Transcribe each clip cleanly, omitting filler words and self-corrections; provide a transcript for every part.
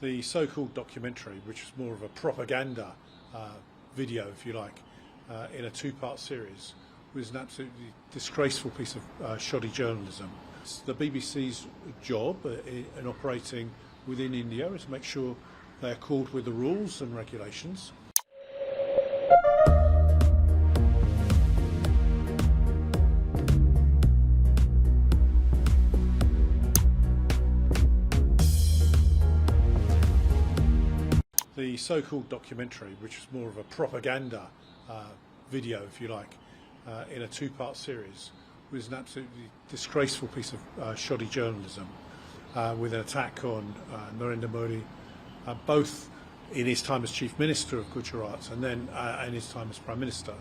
The so-called documentary, which was more of a propaganda video, if you like, in a two-part series, was an absolutely disgraceful piece of shoddy journalism. It's the BBC's job in operating within India is to make sure they're accorded with the rules and regulations. The so-called documentary, which was more of a propaganda video, if you like, in a two-part series, was an absolutely disgraceful piece of shoddy journalism with an attack on Narendra Modi, both in his time as Chief Minister of Gujarat and then in his time as Prime Minister.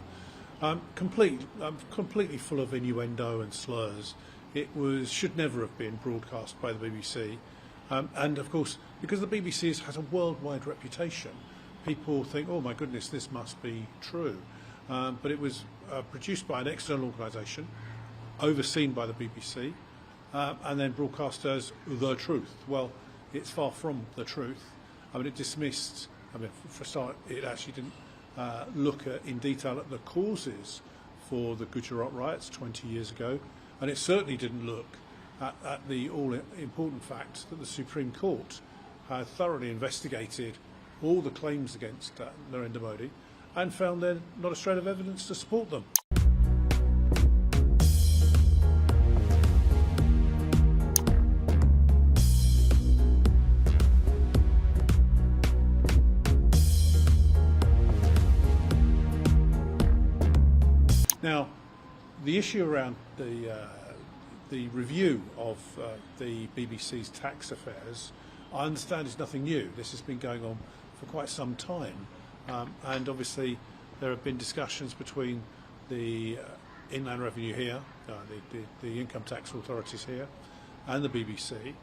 Completely full of innuendo and slurs. It should never have been broadcast by the BBC. And of course, because the BBC has a worldwide reputation, people think, oh my goodness, this must be true. But it was produced by an external organisation, overseen by the BBC, and then broadcast as the truth. Well, it's far from the truth. I mean, it dismissed, for a start, it actually didn't look in detail at the causes for the Gujarat riots 20 years ago, and it certainly didn't look at the all-important fact that the Supreme Court had thoroughly investigated all the claims against Narendra Modi and found there not a shred of evidence to support them. Now, the issue around the review of the BBC's tax affairs, I understand, is nothing new. This has been going on for quite some time, and obviously there have been discussions between the Inland Revenue here, the income tax authorities here, and the BBC.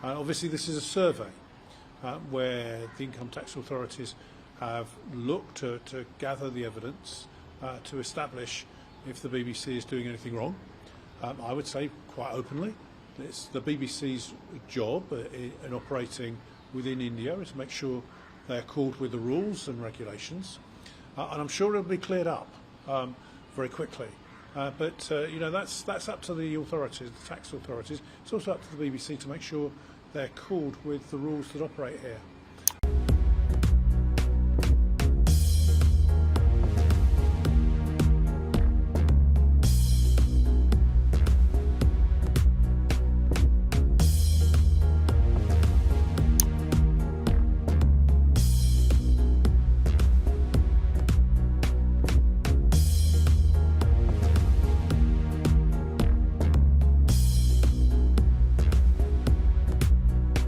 Obviously this is a survey where the income tax authorities have looked to gather the evidence to establish if the BBC is doing anything wrong. I would say quite openly, it's the BBC's job in operating within India is to make sure they're accorded with the rules and regulations, and I'm sure it'll be cleared up very quickly. But you know, that's up to the authorities, the tax authorities. It's also up to the BBC to make sure they're accorded with the rules that operate here.